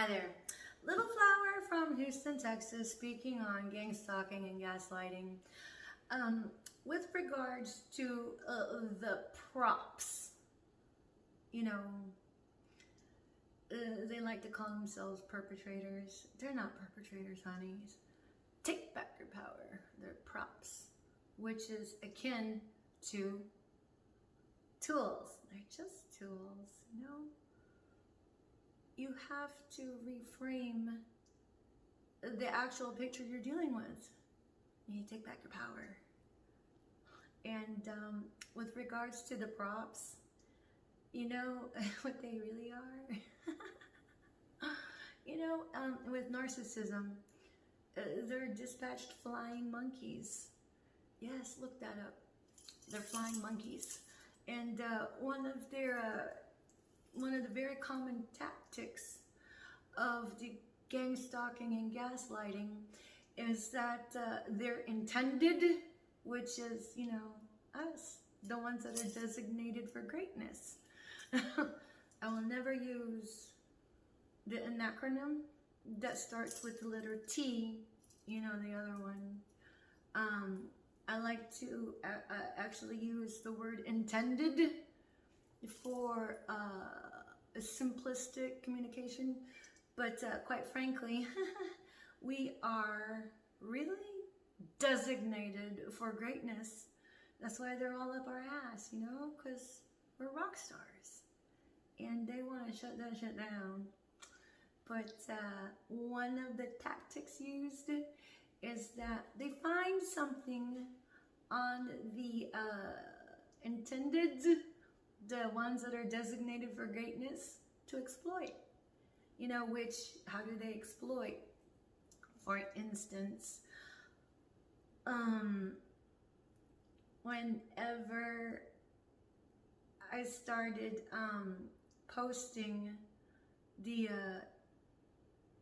Hi there. Little Flower from Houston, Texas, speaking on gang stalking and gaslighting. With regards to the props, you know, they like to call themselves perpetrators. They're not perpetrators, honeys. Take back your power. They're props, which is akin to tools. They're just tools, you know? You have to reframe the actual picture you're dealing with. You take back your power. And with regards to the props, you know what they really are? You know, with narcissism, they're dispatched flying monkeys. Yes, look that up. They're flying monkeys. And one of the very common tactics of the gang stalking and gaslighting is that they're intended, which is, you know, us, the ones that are designated for greatness. I will never use the acronym that starts with the letter T, you know, the other one. I like to actually use the word intended for a simplistic communication, but quite frankly, we are really designated for greatness. That's why they're all up our ass, you know, because we're rock stars and they want to shut that shit down. But one of the tactics used is that they find something on the intended, the ones that are designated for greatness, to exploit. You know, which, how do they exploit? For instance, whenever I started posting the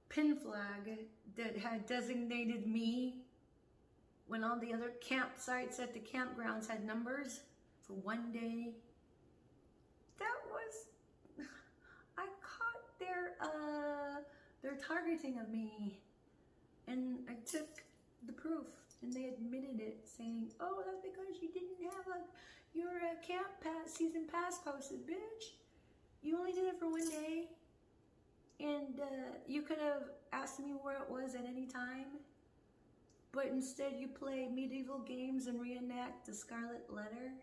pin flag that had designated me, when all the other campsites at the campgrounds had numbers for one day, that was, I caught their targeting of me, and I took the proof, and they admitted it, saying, "Oh, that's because you didn't have your camp pass, season pass posted, bitch. You only did it for one day, and you could have asked me where it was at any time, but instead you play medieval games and reenact the Scarlet Letter.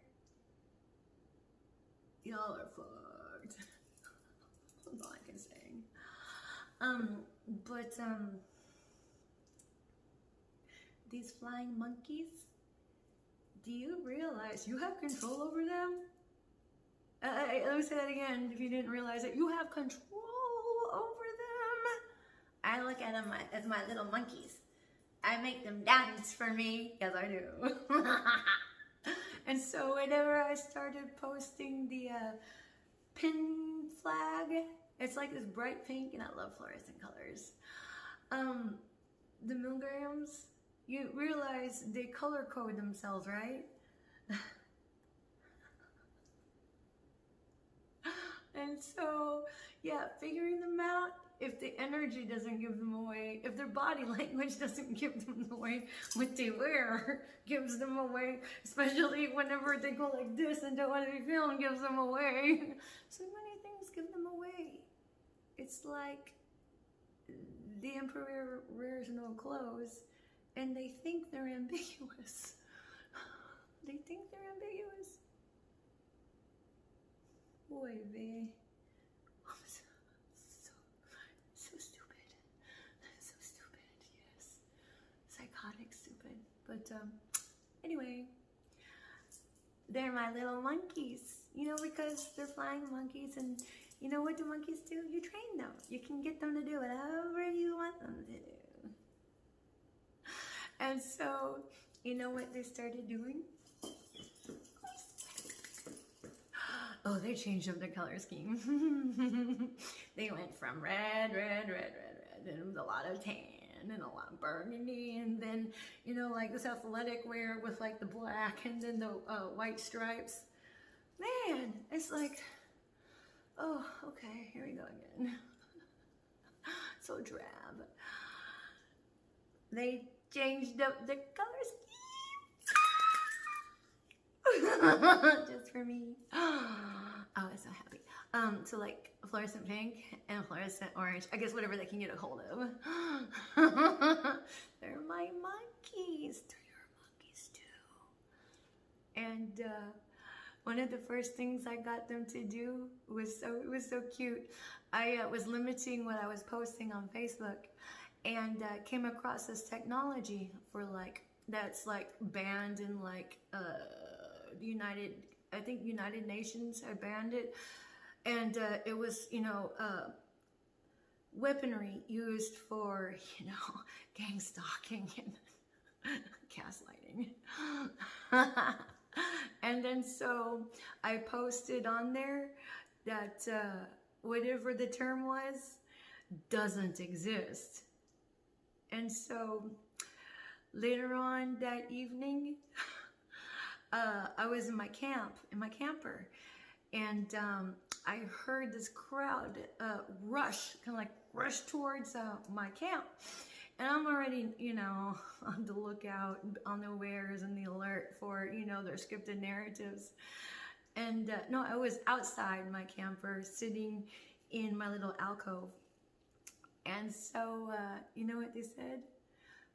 Y'all are fucked." That's all I can say. These flying monkeys, do you realize you have control over them? Let me say that again, if you didn't realize it. You have control over them. I look at them as my little monkeys. I make them dance for me, yes I do. And so whenever I started posting the pin flag, it's like this bright pink, and I love fluorescent colors. The milligrams, you realize they color code themselves, right? And so, yeah, figuring them out, if the energy doesn't give them away, if their body language doesn't give them away, what they wear gives them away, especially whenever they go like this and don't want to be filmed, gives them away. So many things give them away. It's like the emperor wears no clothes and they think they're ambiguous. They think they're ambiguous. Boy, babe. So stupid. So stupid, yes. Psychotic stupid. But anyway, they're my little monkeys. You know, because they're flying monkeys, and you know what do monkeys do? You train them. You can get them to do whatever you want them to do. And so, you know what they started doing? Oh, they changed up the color scheme. They went from red, and it was a lot of tan, and a lot of burgundy, and then, you know, like this athletic wear with like the black and then the white stripes. Man, it's like, oh, okay, here we go again. So drab. They changed up the color scheme just for me. I was so happy. So like fluorescent pink and fluorescent orange. I guess whatever they can get a hold of. They're my monkeys. They're your monkeys too. And one of the first things I got them to do was it was so cute. I was limiting what I was posting on Facebook, and came across this technology for like that's like banned in like United Nations had banned it, and it was weaponry used for gang stalking and gaslighting. And then so I posted on there that whatever the term was doesn't exist. And so later on that evening, I was in my camper, and I heard this crowd rush towards my camp. And I'm already, on the lookout, on the wares and the alert for, their scripted narratives. And no, I was outside my camper, sitting in my little alcove. And so, you know what they said?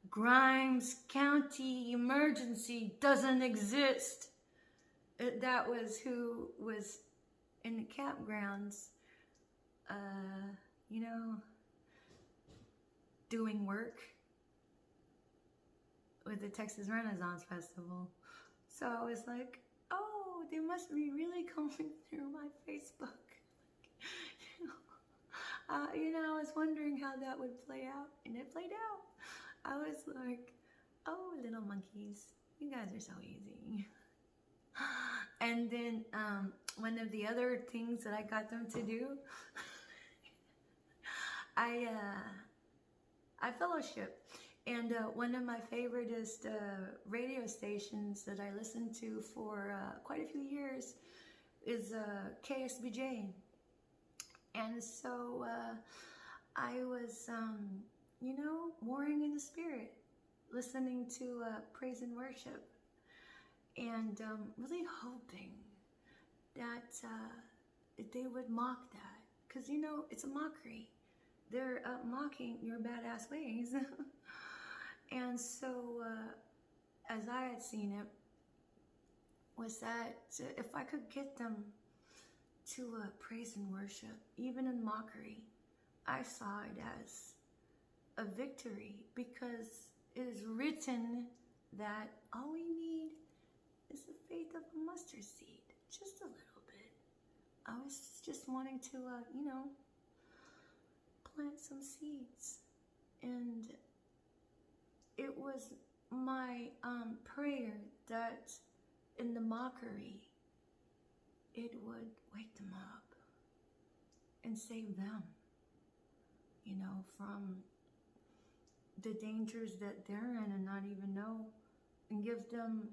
Grimes County emergency doesn't exist. That was who was in the campgrounds, doing work with the Texas Renaissance Festival. So I was like, oh, they must be really coming through my Facebook. I was wondering how that would play out, and it played out. I was like, oh, little monkeys, you guys are so easy. And then one of the other things that I got them to do, I fellowship. And one of my favoriteest radio stations that I listened to for quite a few years is KSBJ. And so I was, warring in the spirit, listening to praise and worship, and really hoping that they would mock that. Because, it's a mockery. They're mocking your badass ways. And so, as I had seen it, was that if I could get them to praise and worship, even in mockery, I saw it as a victory, because it is written that all we need is the faith of a mustard seed, just a little bit. I was just wanting to, plant some seeds, and it was my prayer that in the mockery, it would wake them up and save them, from the dangers that they're in and not even know, and give them,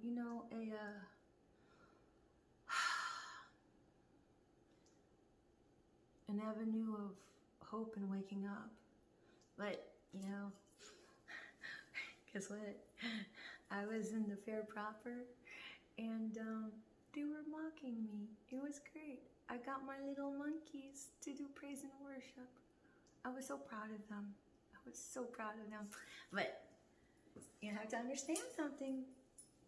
an avenue of hope and waking up. But, guess what? I was in the fair proper, and they were mocking me. It was great. I got my little monkeys to do praise and worship. I was so proud of them. I was so proud of them. But you have to understand something.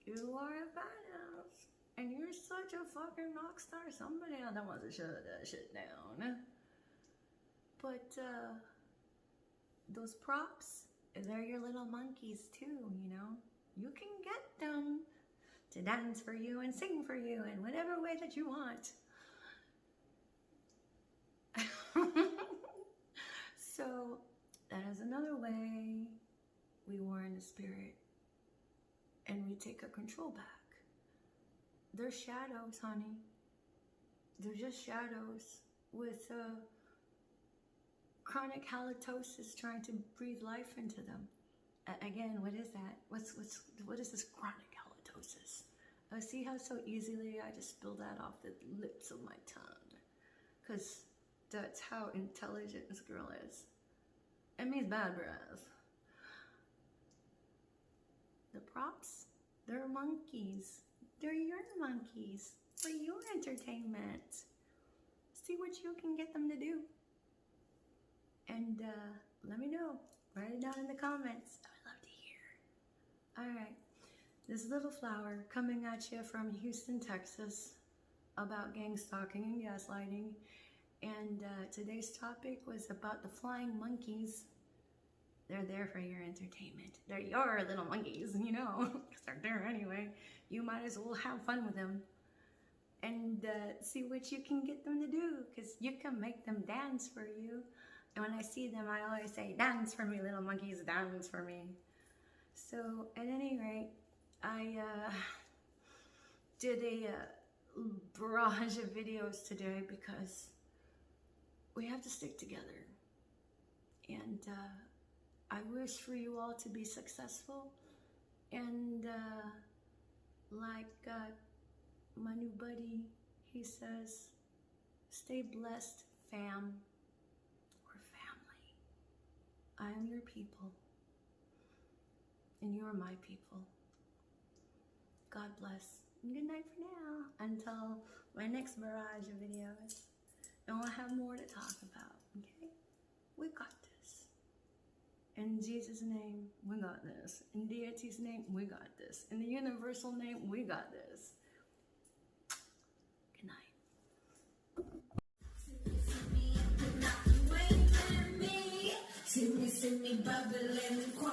You are a badass, and you're such a fucking rock star. Somebody out there wants to shut that shit down. But those props, they're your little monkeys too, You can get them to dance for you and sing for you in whatever way that you want. So that is another way we war in the spirit, and we take our control back. They're shadows, honey. They're just shadows with chronic halitosis trying to breathe life into them. Again, what is that? What is this chronic halitosis? See how so easily I just spill that off the lips of my tongue, because that's how intelligent this girl is. It means bad breath. The props, they're monkeys. They're your monkeys for your entertainment. See what you can get them to do. And let me know. Write it down in the comments. I would love to hear. All right. This little flower coming at you from Houston, Texas, about gang stalking and gaslighting. And today's topic was about the flying monkeys. They're there for your entertainment. They're your little monkeys, you know, because they're there anyway. You might as well have fun with them and see what you can get them to do, because you can make them dance for you. And when I see them, I always say, dance for me, little monkeys, dance for me. So at any rate, I did a barrage of videos today because we have to stick together. And I wish for you all to be successful. And like my new buddy, he says, stay blessed, fam, or family. I am your people, and you are my people. God bless. And good night for now, until my next barrage of videos. And we'll have more to talk about, okay? We got this. In Jesus' name, we got this. In deity's name, we got this. In the universal name, we got this. Good night. See me bubbling.